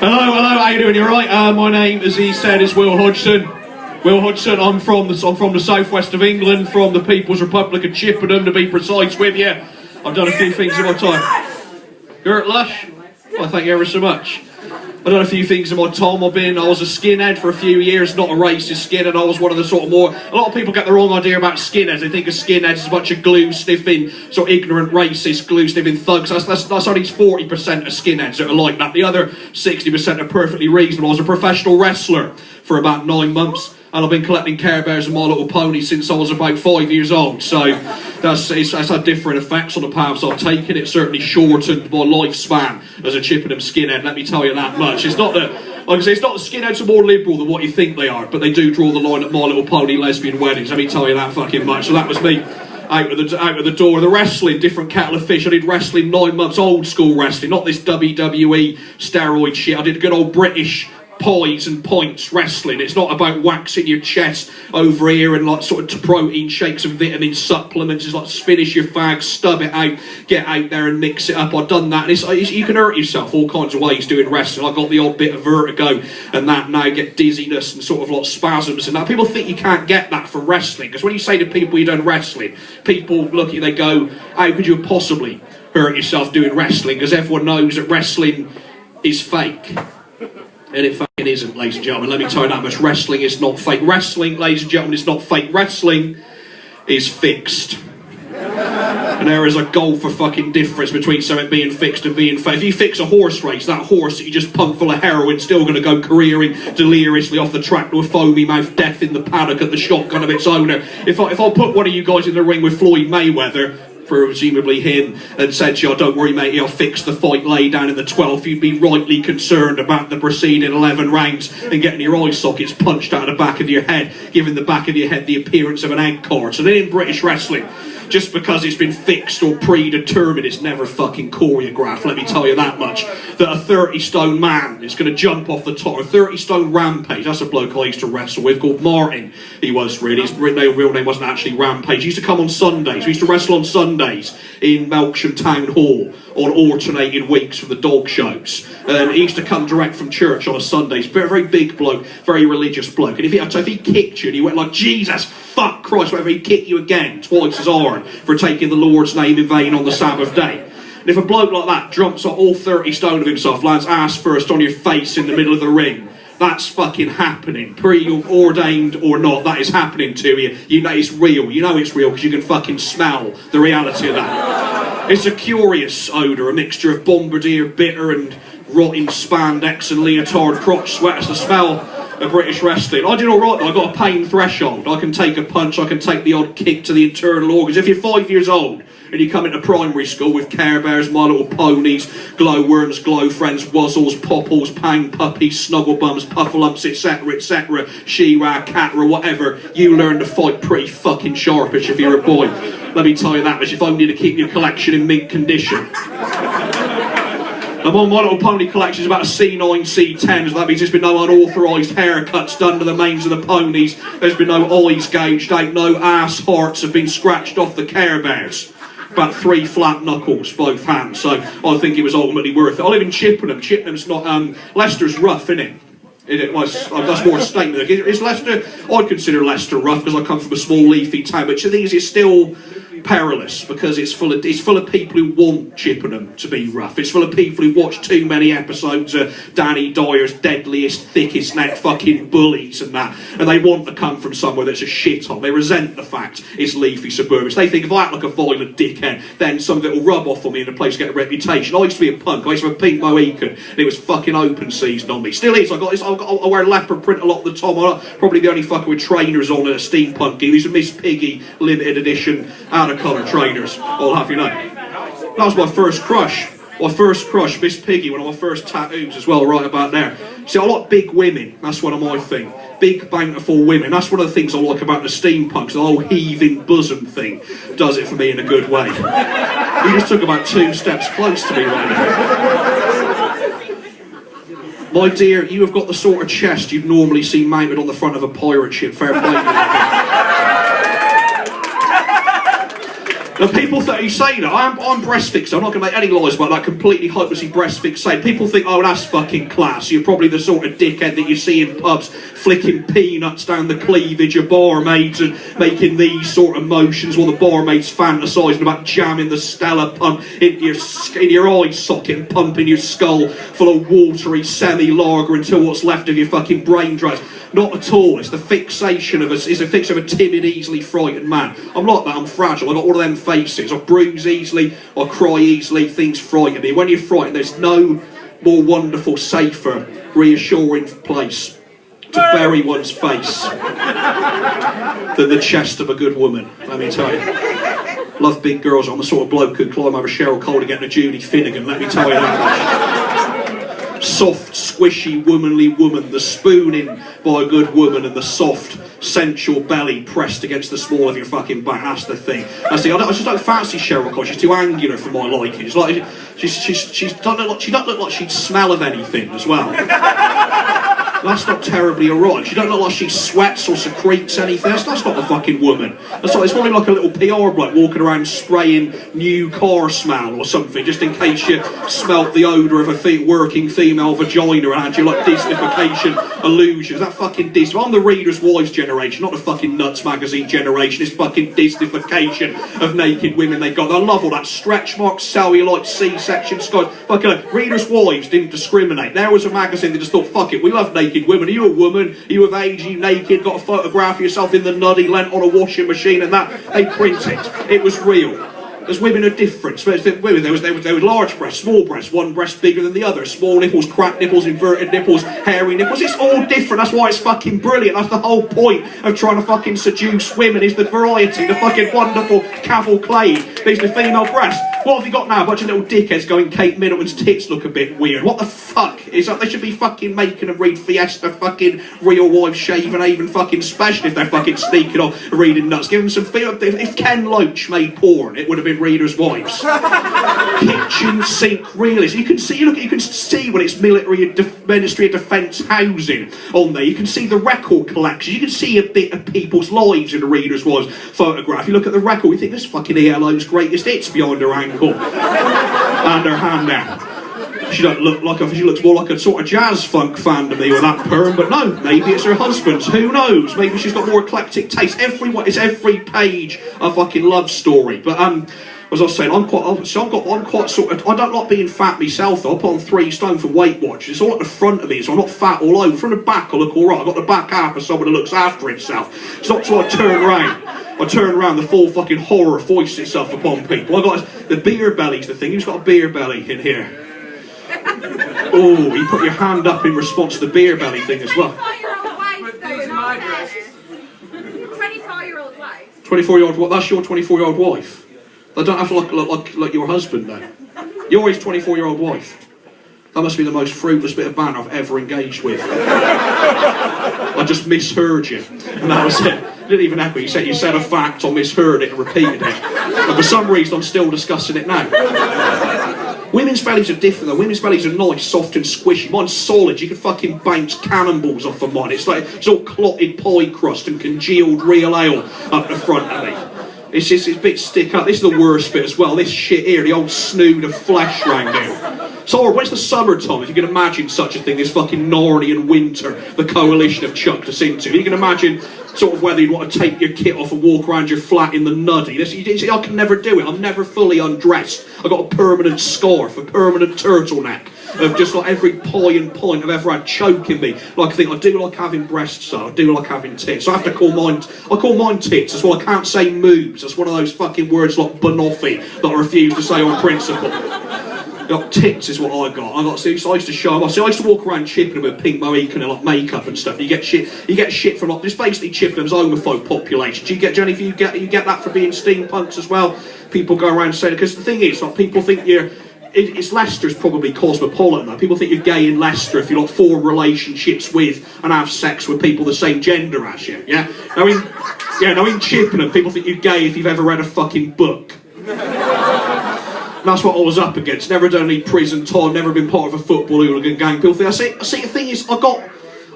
Hello, how you doing? You alright? My name, as he said, is Wil Hodgson. Wil Hodgson, I'm from the southwest of England, from the People's Republic of Chippenham, to be precise with you. I've done a few things in my time. You're at Lush? Well, thank you ever so much. I've done a few things in my time. I was a skinhead for a few years, not a racist skinhead. I was one of the sort of more... A lot of people get the wrong idea about skinheads. They think of skinheads as a bunch of glue-sniffing, sort of ignorant, racist, glue-sniffing thugs. That's only 40% of skinheads that are like that. The other 60% are perfectly reasonable. I was a professional wrestler for about 9 months. And I've been collecting Care Bears and My Little Pony since I was about 5 years old. So that's had different effects on the paths I've taken. It certainly shortened my lifespan as a Chippenham skinhead, let me tell you that much. It's not that, like I say, it's not the skinheads are more liberal than what you think they are, but they do draw the line at My Little Pony lesbian weddings, let me tell you that fucking much. So that was me out of the door. The wrestling, different kettle of fish. I did wrestling 9 months, old school wrestling, not this WWE steroid shit. I did good old British pies and points wrestling. It's not about waxing your chest over here and like sort of protein shakes and vitamin supplements. It's like finish your fag, stub it out, get out there and mix it up. I've done that, and you can hurt yourself all kinds of ways doing wrestling. I got the odd bit of vertigo and that now, get dizziness and sort of like spasms and that. People think you can't get that from wrestling, because when you say to people you've done wrestling, people look at you, they go, how could you possibly hurt yourself doing wrestling? Because everyone knows that wrestling is fake. And it fucking isn't, ladies and gentlemen. Let me tell you that much. Wrestling is not fake. Wrestling, ladies and gentlemen, is not fake. Wrestling is fixed. And there is a goal for fucking difference between something being fixed and being fake. If you fix a horse race, that horse that you just pump full of heroin still going to go careering deliriously off the track to a foamy mouth, death in the paddock at the shotgun of its owner. If I put one of you guys in the ring with Floyd Mayweather, presumably him, and said to you, oh, don't worry mate, I'll fix the fight, lay down in the 12th, you'd be rightly concerned about the preceding 11 rounds and getting your eye sockets punched out of the back of your head, giving the back of your head the appearance of an egg card. So then in British wrestling, just because it's been fixed or predetermined, it's never fucking choreographed, let me tell you that much. That a 30-stone man is going to jump off the top, a 30-stone rampage, that's a bloke I used to wrestle with called Martin, he was really, his real name wasn't actually Rampage. He used to come on Sundays, we used to wrestle on Sundays in Melksham Town Hall on alternating weeks from the dog shows, and he used to come direct from church on a Sunday. He's a very big bloke, very religious bloke, and if he kicked you and you went like, Jesus fuck Christ, whatever, he'd kick you again twice as hard for taking the Lord's name in vain on the Sabbath day. And if a bloke like that jumps on all 30 stone of himself, lands ass first on your face in the middle of the ring, that's fucking happening, preordained or not, that is happening to you. You know it's real, because you can fucking smell the reality of that. It's a curious odour, a mixture of bombardier bitter and rotting spandex and leotard crotch sweat. It's the smell of British wrestling. I did alright though, I got a pain threshold. I can take a punch, I can take the odd kick to the internal organs. If you're 5 years old and you come into primary school with Care Bears, My Little Ponies, glowworms, glow friends, wuzzles, popples, pang puppies, snuggle bums, puffalumps, etc., She-Ra, Cat-Ra, whatever, you learn to fight pretty fucking sharpish if you're a boy. Let me tell you that much, if only to keep your collection in mint condition. And My Little Pony collection is about a C9, C10, so that means there's been no unauthorised haircuts done to the manes of the ponies, there's been no eyes gouged out, no ass hearts have been scratched off the Care Bears. About 3 flat knuckles, both hands, so I think it was ultimately worth it. I live in Chippenham. Chippenham's not, Leicester's rough, innit? That's more a statement. Is Leicester, I'd consider Leicester rough because I come from a small leafy town, but the thing is, it's still perilous because it's full of people who want Chippenham to be rough. It's full of people who watch too many episodes of Danny Dyer's Deadliest, Thickest Neck fucking Bullies and that, and they want to come from somewhere that's a shithole. They resent the fact it's leafy suburbs. They think if I act like a violent dickhead, then some of it will rub off on me and the place will get a reputation. I used to be a punk. I used to have a pink Mohican and it was fucking open season on me. Still is. I wear leopard print a lot of the time. I'm probably the only fucker with trainers on at a steampunk gig. These are Miss Piggy limited edition out of colour trainers, I'll have you know. That was my first crush. My first crush, Miss Piggy, one of my first tattoos as well, right about there. See, I like big women, that's one of my things. Big, bountiful women, that's one of the things I like about the steampunks, the whole heaving bosom thing does it for me in a good way. You just took about 2 steps close to me right now. My dear, you have got the sort of chest you'd normally see mounted on the front of a pirate ship, fair play. The people that you say that, I'm breast fixed. I'm not going to make any lies about that, completely hopelessly breast fixated. People think, oh, that's fucking class. You're probably the sort of dickhead that you see in pubs flicking peanuts down the cleavage of barmaids and making these sort of motions while the barmaid's fantasising about jamming the Stella pump into your eye socket and pumping your skull full of watery semi-lager until what's left of your fucking brain dries. Not at all. It's the fixation of it's a fixation of a timid, easily frightened man. I'm like that. I'm fragile. I've got one of them faces. I bruise easily. I cry easily. Things frighten me. When you're frightened, there's no more wonderful, safer, reassuring place to bury one's face than the chest of a good woman. Let me tell you. Love big girls. I'm the sort of bloke who'd climb over Cheryl Cole to get a Judy Finnegan. Let me tell you that much. Soft, squishy, womanly woman, the spooning by a good woman and the soft, sensual belly pressed against the small of your fucking back. That's the thing. I just don't fancy Cheryl Cole. She's too angular for my liking. It's like she don't look like she'd smell of anything as well. That's not terribly erotic. She don't look like she sweats or secretes anything. That's not a fucking woman. It's probably like a little PR bloke walking around spraying new car smell or something, just in case you smelt the odour of a working female vagina and had you like Disneyfication illusions. That fucking Disney. I'm the Reader's Wives generation, not the fucking Nuts magazine generation. It's fucking Disneyfication of naked women they got. I love all that stretch marks, cellulite, C-section scars. Fucking Reader's Wives didn't discriminate. There was a magazine that just thought, fuck it, we love naked women. Are you a woman? Are you of age? Are you naked? Got a photograph of yourself in the nuddy lent on a washing machine and that? They print it. It was real. There's women are different. Women, there was large breasts, small breasts, one breast bigger than the other, small nipples, cracked nipples, inverted nipples, hairy nipples. It's all different. That's why it's fucking brilliant. That's the whole point of trying to fucking seduce women, is the variety, the fucking wonderful cavalcade. These the female breasts. What have you got now? A bunch of little dickheads going, Kate Middleton's tits look a bit weird. What the fuck? Is that they should be fucking making them read Fiesta, fucking Real Wives, Shave and Haven fucking special if they're fucking sneaking off reading nuts. Give them some feel. If Ken Loach made porn, it would have been Reader's Wives. Kitchen sink realism. You can see when it's Ministry of Defence housing on there. You can see the record collection. You can see a bit of people's lives in the Reader's Wives photograph. You look at the record, you think this fucking ELO's greatest hits behind her ankle and her hand now. She looks more like a sort of jazz funk fan to me with that perm, but no, maybe it's her husband's. Who knows? Maybe she's got more eclectic taste. It's every page a fucking love story. But as I was saying, I don't like being fat myself though. I put on 3 stone for Weight Watchers. It's all at the front of me, so I'm not fat all over. From the back I look alright. I've got the back half of someone who looks after himself. It's not till I turn around, the full fucking horror foists itself upon people. I got the beer belly's the thing. Who's got a beer belly in here? Oh, you put your hand up in response to the beer belly thing as well. 24-year-old wife. 24-year-old wife. That's your 24-year-old wife. They don't have to look like your husband though. You're his 24-year-old wife. That must be the most fruitless bit of banter I've ever engaged with. I just misheard you, and that was it. You didn't even echo. You said a fact, I misheard it and repeated it. And for some reason, I'm still discussing it now. Women's bellies are different though. Women's bellies are nice, soft and squishy. Mine's solid. You can fucking bounce cannonballs off of mine. It's all clotted pie crust and congealed real ale up the front of me. It's a bit stick up. This is the worst bit as well. This shit here, the old snood of flesh round here. It's horrible. When it's the summertime, if you can imagine such a thing, this fucking Narnian winter the coalition have chucked us into. You can imagine sort of whether you'd want to take your kit off and walk around your flat in the nuddy. I can never do it. I'm never fully undressed. I've got a permanent scarf, a permanent turtleneck of just like every pie and point I've ever had choking me. Like I think I do like having breasts, so I do like having tits. So I have to call mine tits as well. I can't say moobs. That's one of those fucking words like banoffee that I refuse to say on principle. Tits is what I got. I used to show them. I used to walk around Chippenham with pink Mohican and like makeup and stuff. You get shit from like this. Basically, Chippenham's homophobe population. Do you get that for being steampunks as well? People go around saying, because the thing is, like people think it's Leicester's probably cosmopolitan though. People think you're gay in Leicester if you like form relationships with and have sex with people the same gender as you. Yeah. Now in Chippenham, people think you're gay if you've ever read a fucking book. That's what I was up against. Never done any prison time, never been part of a football hooligan gang. People think, I see the thing is, I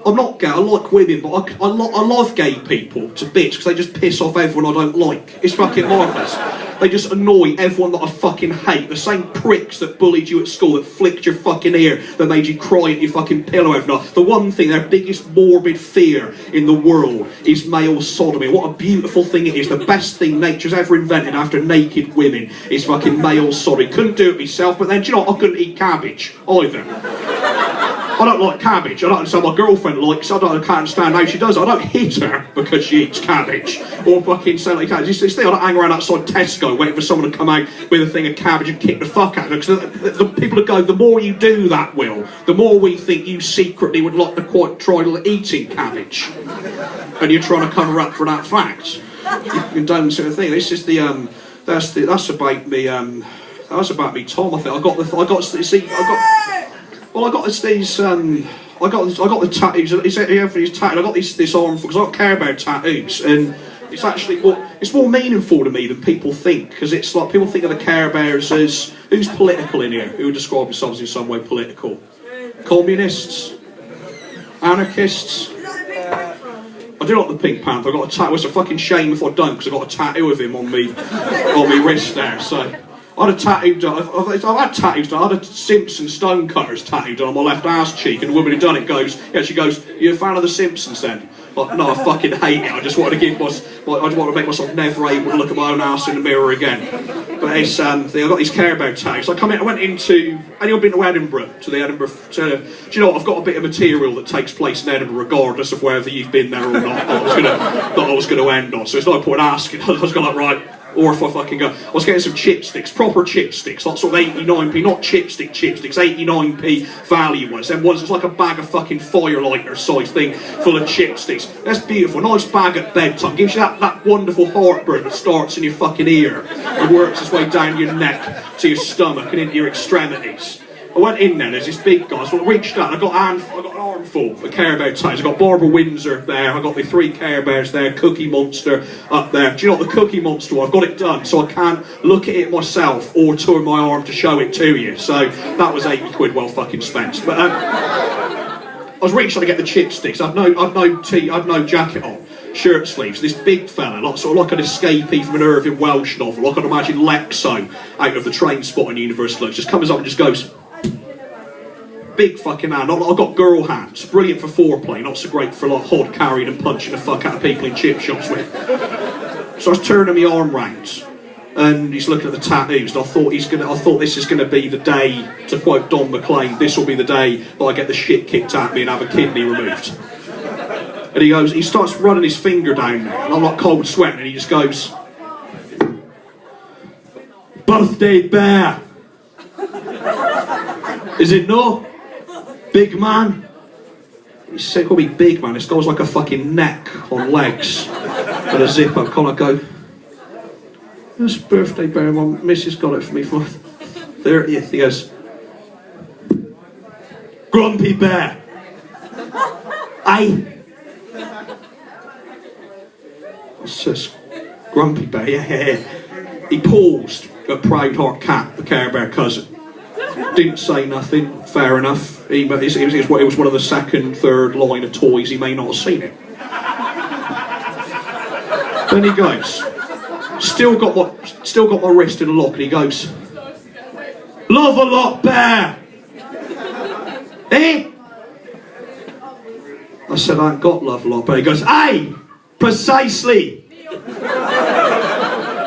I'm not gay, I like women, but I love gay people to bits because they just piss off everyone I don't like. It's fucking marvellous. They just annoy everyone that I fucking hate. The same pricks that bullied you at school, that flicked your fucking ear, that made you cry at your fucking pillow every night. The one thing, their biggest morbid fear in the world is male sodomy. What a beautiful thing it is. The best thing nature's ever invented after naked women is fucking male sodomy. Couldn't do it myself, but then, do you know what? I couldn't eat cabbage either. I don't like cabbage. I don't understand my girlfriend likes it. I can't understand how she does it. I don't hit her because she eats cabbage. Or fucking sell it cabbage. This thing, I don't hang around outside Tesco waiting for someone to come out with a thing of cabbage and kick the fuck out of her. Because the people that go, the more you do that, Will, the more we think you secretly would like to quite try eating cabbage. And you're trying to cover up for that fact. You don't see the thing. This is the, that's about me, that was about me, Tom, I think. I got the tattoos. He's tattooed. I got this arm because I've got Care Bear tattoos, and it's actually it's more meaningful to me than people think, because it's like people think of the Care Bears as who's political in here, who would describe themselves in some way political. Communists, anarchists. I do like the Pink Panther. I got a tattoo. It's a fucking shame if I don't, because I got a tattoo of him on me wrist there. So. I had a tattoo done. I've had tattoos done. I had a Simpson Stonecutters tattoo done on my left ass cheek, and the woman who done it goes, she goes, "You're a fan of the Simpsons then?" Like, no, I fucking hate it. I just want to I just want to make myself never able to look at my own ass in the mirror again. But it's I've got these Care Bear tattoos. I went into. Anyone been to Edinburgh? To the Edinburgh? Do you know what? I've got a bit of material that takes place in Edinburgh, regardless of whether you've been there or not. That I was gonna end on. So it's no point asking. I was going like, right. Or if I fucking go, I was getting some chipsticks, proper chipsticks, like sort of 89p, not chipsticks, 89p value ones. Then ones, it's like a bag of fucking firelighter size thing full of chipsticks. That's beautiful, nice bag at bedtime. Gives you that wonderful heartburn that starts in your fucking ear and works its way down your neck to your stomach and into your extremities. I went in there, there's this big guy, so I reached out, I got an armful of Care Bear tattoos. I got Barbara Windsor there, I got the 3 Care Bears there, Cookie Monster up there. Do you know what, the Cookie Monster one, I've got it done, so I can't look at it myself or turn my arm to show it to you. So that was 80 quid well fucking spent. But I was reaching to get the chipsticks. I've no jacket on. Shirt sleeves, this big fella, sort of like an escapee from an Irving Welsh novel, like I'd imagine Lexo out of the Train Spotting universe, just comes up and just goes, big fucking hand. I've got girl hands, brilliant for foreplay, not so great for like hod carrying and punching the fuck out of people in chip shops with. So I was turning my arm round, and he's looking at the tattoos, and I thought this is gonna be the day, to quote Don McLean, this will be the day that I get the shit kicked out of me and have a kidney removed. And he starts running his finger down there, and I'm like cold sweating, and he just goes, "Birthday bear. Is it no? Big man?" He said, "Call me big man." This guy's like a fucking neck on legs and a zip up. Can't I go, "This birthday bear, my missus got it for me for 30th. He goes, "Grumpy bear." Aye. I says, "Grumpy bear, yeah." He paused at Proud Heart Cat, the Care Bear cousin. Didn't say nothing, fair enough. It was one of the second, third line of toys, he may not have seen it. Then he goes, still got my wrist in a lock, and he goes, "Love a lot, bear." Eh? I said, "I ain't got love a lot, bear." He goes, "Aye, precisely.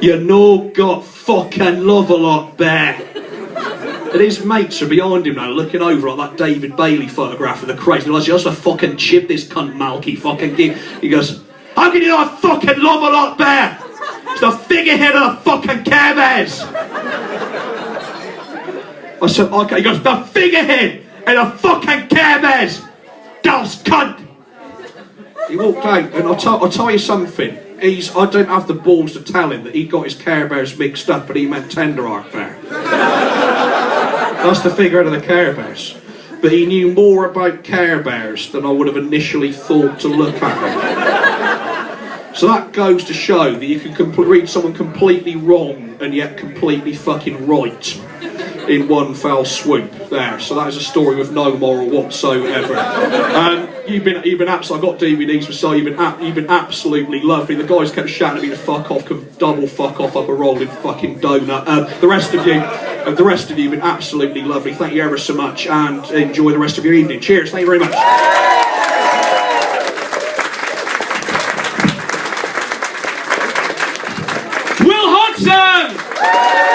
You no got fucking love a lot, bear." And his mates are behind him now, looking over at that David Bailey photograph of the crazy. He goes, "You also fucking chip this cunt Malky fucking gig." He goes, "How can you not fucking love a lot, bear? It's the figurehead of the fucking Care Bears." I said, "Okay." He goes, "The figurehead of the fucking Care Bears, Dals cunt." He walked out, and I'll tell you something. I don't have the balls to tell him that he got his Care Bears mixed up, but he meant Tender Heart Bear. That's the figure of the Care Bears. But he knew more about Care Bears than I would have initially thought to look at him. So that goes to show that you can read someone completely wrong and yet completely fucking right in one fell swoop there. So that is a story with no moral whatsoever. You've been absolutely. I got DVDs for sale. You've been absolutely lovely. The guys kept shouting at me to fuck off, double fuck off up a rolling fucking donut. The rest of you, have been absolutely lovely. Thank you ever so much, and enjoy the rest of your evening. Cheers. Thank you very much. Wil Hodgson!